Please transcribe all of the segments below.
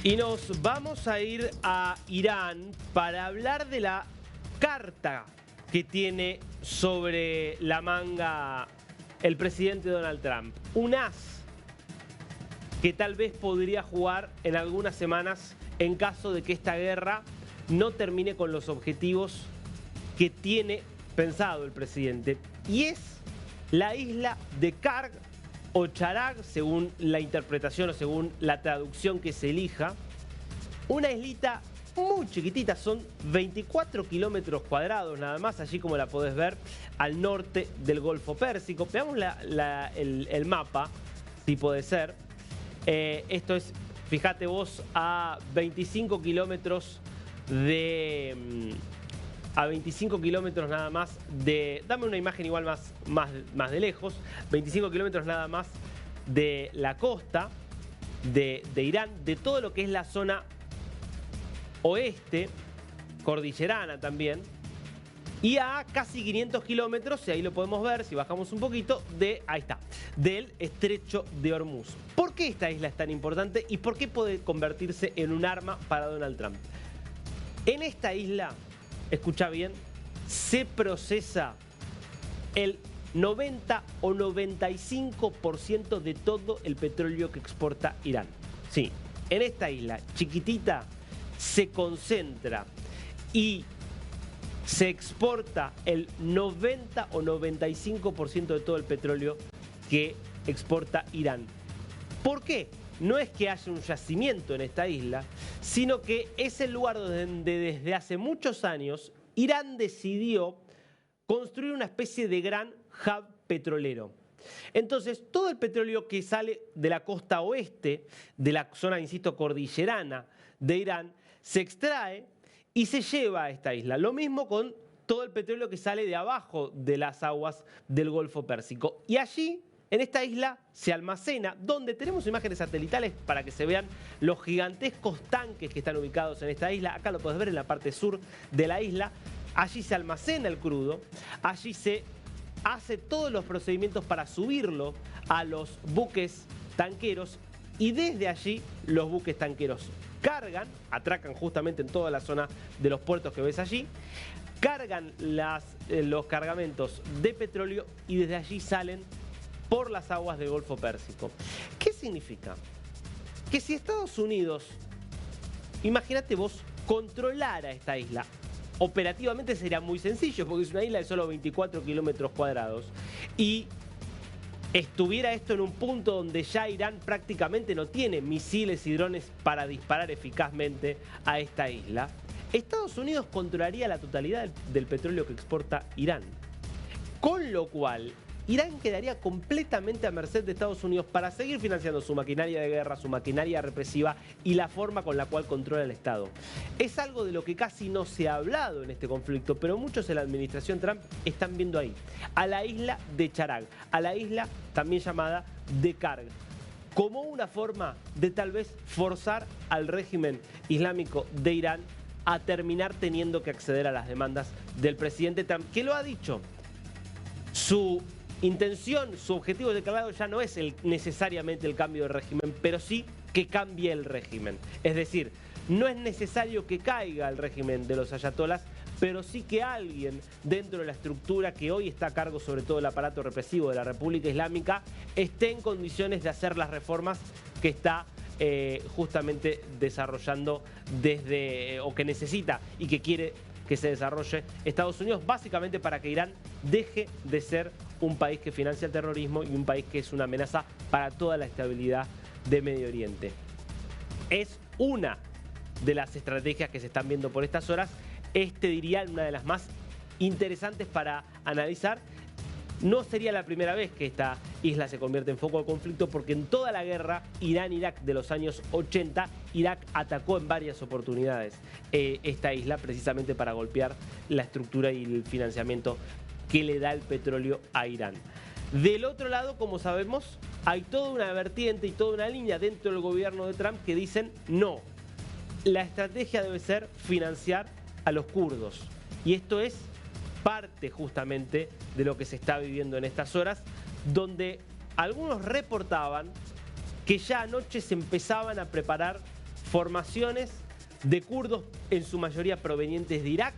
Y nos vamos a ir a Irán para hablar de la carta que tiene sobre la manga el presidente Donald Trump. Un as que tal vez podría jugar en algunas semanas en caso de que esta guerra no termine con los objetivos que tiene pensado el presidente. Y es la isla de Karg o Charag, según la interpretación o según la traducción que se elija. Una islita muy chiquitita, son 24 kilómetros cuadrados nada más, allí como la podés ver, al norte del Golfo Pérsico. Veamos el mapa, si puede ser. Esto es, fíjate vos, a 25 kilómetros a 25 kilómetros nada más de... Dame una imagen igual más de lejos. 25 kilómetros nada más de la costa de Irán, de todo lo que es la zona oeste, cordillerana también, y a casi 500 kilómetros, y ahí lo podemos ver, si bajamos un poquito, ahí está, del estrecho de Hormuz. ¿Por qué esta isla es tan importante y por qué puede convertirse en un arma para Donald Trump? En esta isla, escucha bien, se procesa el 90 o 95% de todo el petróleo que exporta Irán. Sí, en esta isla chiquitita se concentra y se exporta el 90 o 95% de todo el petróleo que exporta Irán. ¿Por qué? No es que haya un yacimiento en esta isla, sino que es el lugar donde desde hace muchos años Irán decidió construir una especie de gran hub petrolero. Entonces, todo el petróleo que sale de la costa oeste, de la zona, insisto, cordillerana de Irán, se extrae y se lleva a esta isla. Lo mismo con todo el petróleo que sale de abajo de las aguas del Golfo Pérsico. Y allí, en esta isla, se almacena, donde tenemos imágenes satelitales para que se vean los gigantescos tanques que están ubicados en esta isla. Acá lo podés ver en la parte sur de la isla. Allí se almacena el crudo, allí se hace todos los procedimientos para subirlo a los buques tanqueros y desde allí los buques tanqueros cargan, atracan justamente en toda la zona de los puertos que ves allí, cargan los cargamentos de petróleo y desde allí salen por las aguas del Golfo Pérsico. ¿Qué significa? Que si Estados Unidos, imagínate vos, controlara esta isla, operativamente sería muy sencillo porque es una isla de solo 24 kilómetros cuadrados y estuviera esto en un punto donde ya Irán prácticamente no tiene misiles y drones para disparar eficazmente a esta isla, Estados Unidos controlaría la totalidad del petróleo que exporta Irán. Con lo cual, Irán quedaría completamente a merced de Estados Unidos para seguir financiando su maquinaria de guerra, su maquinaria represiva y la forma con la cual controla el Estado. Es algo de lo que casi no se ha hablado en este conflicto, pero muchos en la administración Trump están viendo ahí, a la isla de Charag, a la isla también llamada de Karg, como una forma de tal vez forzar al régimen islámico de Irán a terminar teniendo que acceder a las demandas del presidente Trump, que lo ha dicho. Su intención, su objetivo declarado ya no es necesariamente el cambio de régimen, pero sí que cambie el régimen. Es decir, no es necesario que caiga el régimen de los ayatolás, pero sí que alguien dentro de la estructura que hoy está a cargo sobre todo el aparato represivo de la República Islámica esté en condiciones de hacer las reformas que está justamente desarrollando o que necesita y que quiere que se desarrolle Estados Unidos, básicamente para que Irán deje de ser un país que financia el terrorismo y un país que es una amenaza para toda la estabilidad de Medio Oriente. Es una de las estrategias que se están viendo por estas horas. Diría, una de las más interesantes para analizar. No sería la primera vez que esta isla se convierte en foco de conflicto, porque en toda la guerra Irán-Irak de los años 80, Irak atacó en varias oportunidades esta isla precisamente para golpear la estructura y el financiamiento que le da el petróleo a Irán. Del otro lado, como sabemos, hay toda una vertiente y toda una línea dentro del gobierno de Trump que dicen no, la estrategia debe ser financiar a los kurdos. Y esto es parte justamente de lo que se está viviendo en estas horas, donde algunos reportaban que ya anoche se empezaban a preparar formaciones de kurdos, en su mayoría provenientes de Irak,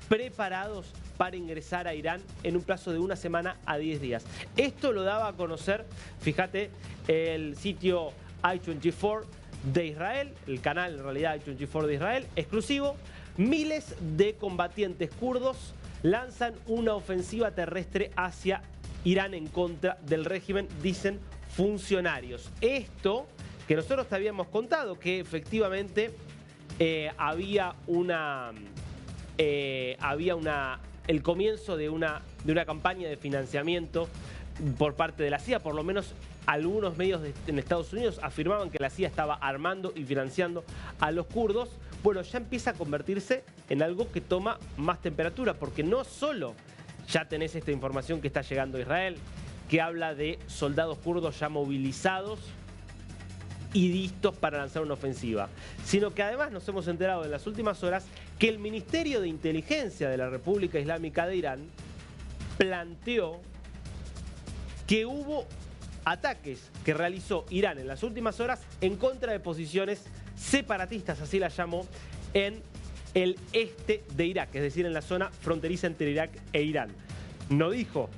preparados para ingresar a Irán en un plazo de 1 semana a 10 días. Esto lo daba a conocer, fíjate, el sitio i24 de Israel, el canal en realidad i24 de Israel, exclusivo. Miles de combatientes kurdos lanzan una ofensiva terrestre hacia Irán en contra del régimen, dicen funcionarios. Esto que nosotros te habíamos contado, que efectivamente había el comienzo de una campaña de financiamiento por parte de la CIA. Por lo menos algunos medios en Estados Unidos afirmaban que la CIA estaba armando y financiando a los kurdos. Bueno, ya empieza a convertirse en algo que toma más temperatura, porque no solo ya tenés esta información que está llegando a Israel, que habla de soldados kurdos ya movilizados y listos para lanzar una ofensiva, sino que además nos hemos enterado en las últimas horas que el Ministerio de Inteligencia de la República Islámica de Irán planteó que hubo ataques que realizó Irán en las últimas horas en contra de posiciones separatistas, así las llamó, en el este de Irak, es decir, en la zona fronteriza entre Irak e Irán. No dijo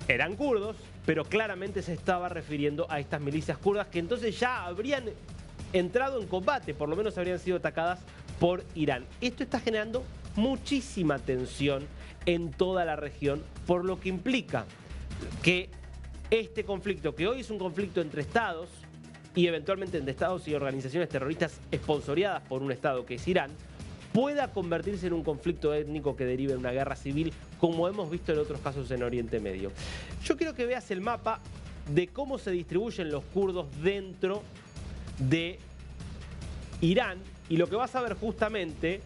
eran kurdos, pero claramente se estaba refiriendo a estas milicias kurdas que entonces ya habrían entrado en combate, por lo menos habrían sido atacadas por Irán. Esto está generando muchísima tensión en toda la región, por lo que implica que este conflicto, que hoy es un conflicto entre estados y eventualmente entre estados y organizaciones terroristas esponsoreadas por un estado que es Irán, pueda convertirse en un conflicto étnico que derive en una guerra civil, como hemos visto en otros casos en Oriente Medio. Yo quiero que veas el mapa de cómo se distribuyen los kurdos dentro de Irán, y lo que vas a ver justamente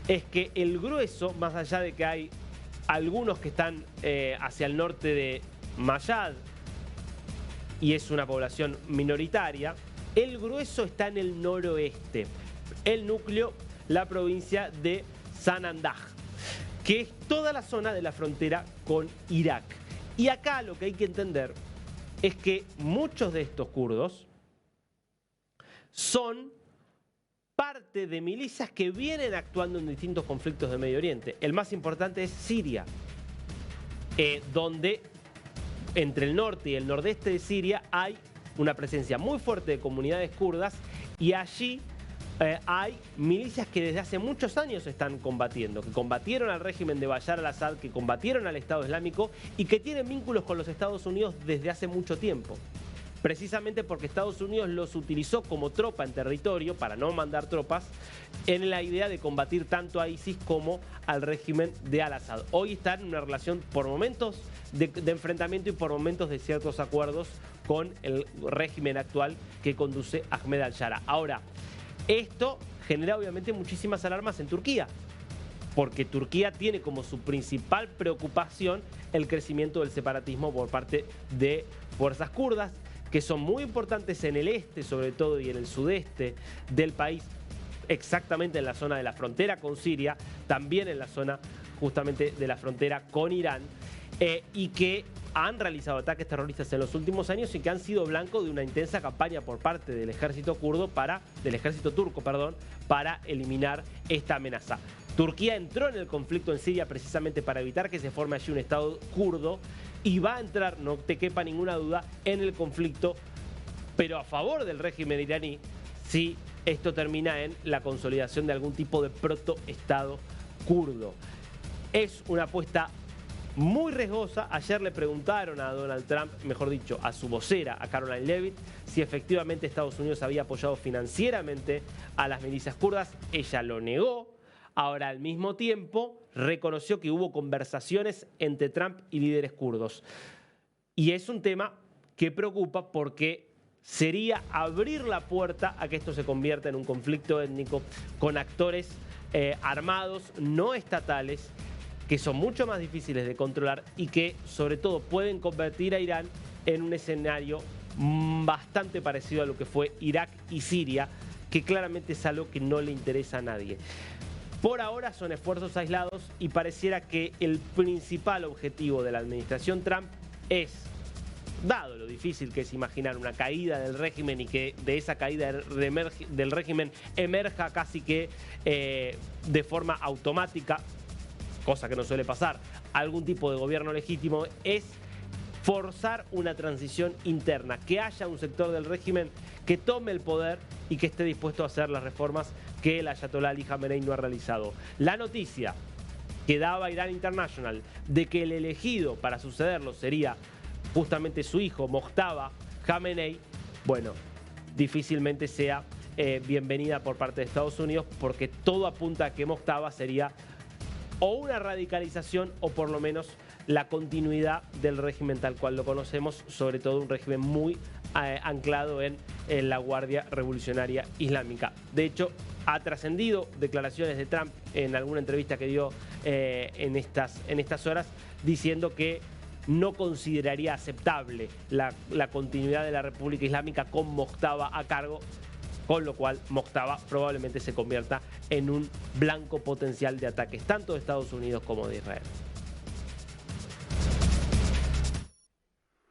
es que el grueso, más allá de que hay algunos que están hacia el norte de Mayad, y es una población minoritaria, el grueso está en el noroeste, el núcleo, la provincia de Sanandaj, que es toda la zona de la frontera con Irak. Y acá lo que hay que entender es que muchos de estos kurdos son parte de milicias que vienen actuando en distintos conflictos de Medio Oriente. El más importante es Siria, donde entre el norte y el nordeste de Siria hay una presencia muy fuerte de comunidades kurdas, y allí hay milicias que desde hace muchos años están combatiendo, que combatieron al régimen de Bashar al-Assad, que combatieron al Estado Islámico y que tienen vínculos con los Estados Unidos desde hace mucho tiempo. Precisamente porque Estados Unidos los utilizó como tropa en territorio para no mandar tropas, en la idea de combatir tanto a ISIS como al régimen de al-Assad. Hoy están en una relación por momentos de enfrentamiento y por momentos de ciertos acuerdos con el régimen actual que conduce Ahmed al-Shara. Ahora, esto genera obviamente muchísimas alarmas en Turquía, porque Turquía tiene como su principal preocupación el crecimiento del separatismo por parte de fuerzas kurdas, que son muy importantes en el este sobre todo y en el sudeste del país, exactamente en la zona de la frontera con Siria, también en la zona justamente de la frontera con Irán, y que han realizado ataques terroristas en los últimos años y que han sido blanco de una intensa campaña por parte del ejército turco, para eliminar esta amenaza. Turquía entró en el conflicto en Siria precisamente para evitar que se forme allí un estado kurdo, y va a entrar, no te quepa ninguna duda, en el conflicto, pero a favor del régimen iraní, si esto termina en la consolidación de algún tipo de protoestado kurdo. Es una apuesta muy riesgosa. Ayer le preguntaron a Donald Trump, mejor dicho, a su vocera, a Caroline Leavitt, si efectivamente Estados Unidos había apoyado financieramente a las milicias kurdas. Ella lo negó. Ahora, al mismo tiempo, reconoció que hubo conversaciones entre Trump y líderes kurdos. Y es un tema que preocupa porque sería abrir la puerta a que esto se convierta en un conflicto étnico con actores armados, no estatales, que son mucho más difíciles de controlar y que sobre todo pueden convertir a Irán en un escenario bastante parecido a lo que fue Irak y Siria, que claramente es algo que no le interesa a nadie. Por ahora son esfuerzos aislados y pareciera que el principal objetivo de la administración Trump es dado lo difícil que es imaginar una caída del régimen y que de esa caída del régimen emerja casi que de forma automática, cosa que no suele pasar, algún tipo de gobierno legítimo, es forzar una transición interna, que haya un sector del régimen que tome el poder y que esté dispuesto a hacer las reformas que el ayatolá Ali Khamenei no ha realizado. La noticia que daba Irán International de que el elegido para sucederlo sería justamente su hijo, Mojtaba Khamenei, bueno, difícilmente sea bienvenida por parte de Estados Unidos, porque todo apunta a que Mojtaba sería o una radicalización o por lo menos la continuidad del régimen tal cual lo conocemos, sobre todo un régimen muy anclado en la Guardia Revolucionaria Islámica. De hecho, ha trascendido declaraciones de Trump en alguna entrevista que dio en estas horas, diciendo que no consideraría aceptable la continuidad de la República Islámica con Mojtaba a cargo, con lo cual Mojtaba probablemente se convierta en un blanco potencial de ataques tanto de Estados Unidos como de Israel.